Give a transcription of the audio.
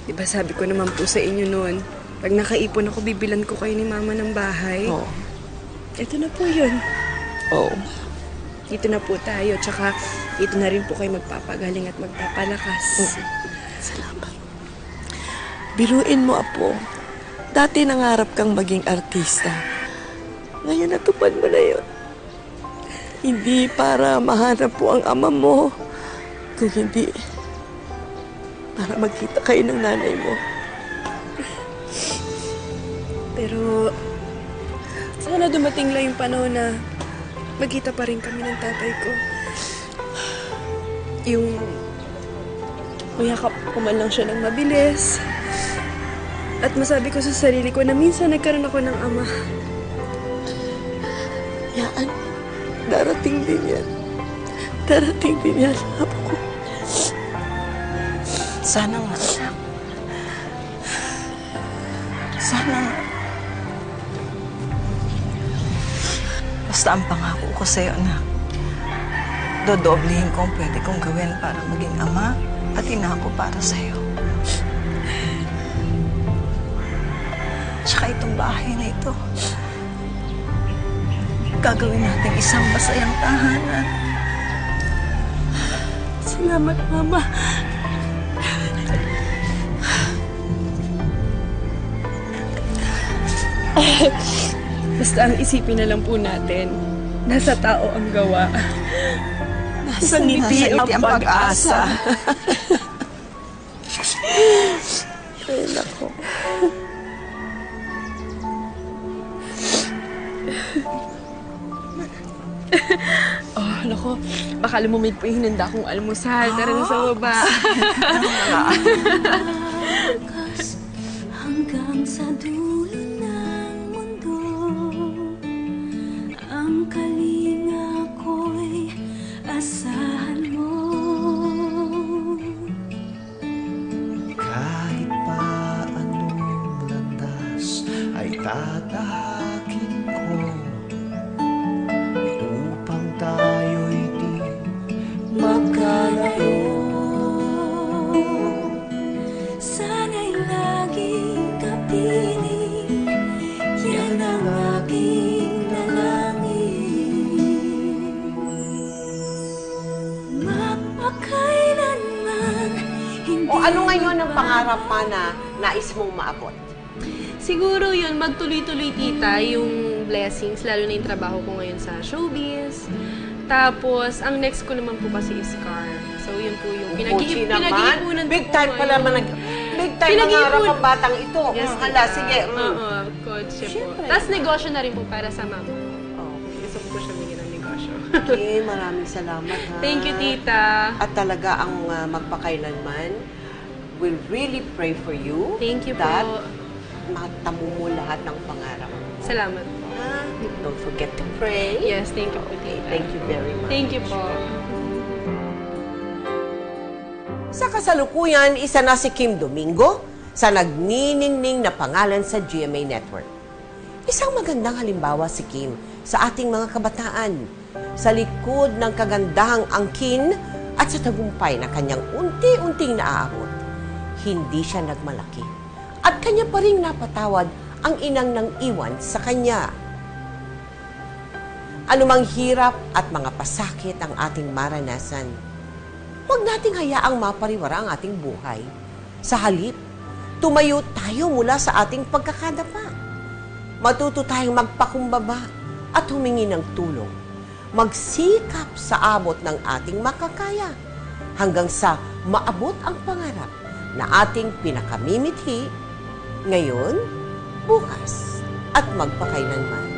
Di ba sabi ko naman po sa inyo noon, pag nakaipon ako, bibilan ko kayo ni Mama ng bahay. Oo. Ito na po yun. Oo. Dito na po tayo. Tsaka dito na rin po kayo magpapagaling at magpapalakas. Salamat. Biruin mo, Apo. Dati nangarap kang maging artista. Ngayon natupad mo na yun. Hindi para mahanap po ang ama mo, kung hindi para magkita kayo ng nanay mo. Pero sana dumating lang yung panahon na magkita pa rin kami ng tatay ko. Yung mayakap ko man lang siya ng mabilis. At masabi ko sa sarili ko na minsan nagkaroon ako ng ama. Yaan, darating din yan. Darating din yan, Apo ko. Sana nga, anak. Sana nga. Basta ang pangako ko sa'yo, anak. Dodoblehin ko ang pwede kong gawin para maging ama at ina ko para sa'yo. Tsaka itong bahay na ito, gagawin natin isang masayang tahanan. Salamat, Mama. Basta ang isipin na lang po natin, nasa tao ang gawa. Nasa ngiti ang pag-asa. Ay, nako. Oh, naku, baka lumamig po yung hinanda kong almusal. Tara na sa baba. Hanggang sa dulo ng mundo, ang kalinga ko'y asahan mo. Kahit pa anong landas ay tatahakin ko upang tayo'y di magkalayo. Sana'y laging kapiling, yan ang aking dalangin. Mapakailanman, hindi O ano ngayon ang pangarap pa na nais mong maabot? Siguro yun, magtuloy-tuloy tita yung blessings, lalo na yung trabaho ko ngayon sa showbiz. Tapos, ang next ko naman po kasi is car. So, yun po yung Kutsi pinag-iipunan naman. Big time pala big time mangarap ang batang ito. Yes, Hala, tita. sige. Oo, kotse po. Siyempre. Tapos, negosyo na rin po para sa mama. Oh. Gusto ko po siya bigyan ng negosyo. Okay, maraming salamat ha. Thank you, tita. At talaga ang magpakailanman, will really pray for you. Thank you that po. matamo mo lahat ng pangarap mo. Salamat. Ha? Don't forget to pray. Yes, thank you po, Okay, tita. thank you very much. Thank you po. Sa kasalukuyan, isa na si Kim Domingo sa nagniningning na pangalan sa GMA Network. Isang magandang halimbawa si Kim sa ating mga kabataan sa likod ng kagandahang angkin at sa tagumpay na kanyang unti-unting naaabot. Hindi siya nagmalaki at kanya pa ring napatawad ang inang nang iwan sa kanya. Anumang hirap at mga pasakit ang ating maranasan, huwag nating hayaang mapariwara ang ating buhay. Sa halip, tumayo tayo mula sa ating pagkakadapa. Matuto tayong magpakumbaba at humingi ng tulong. Magsikap sa abot ng ating makakaya hanggang sa maabot ang pangarap na ating pinakamimithi ngayon, bukas at magpakailanman.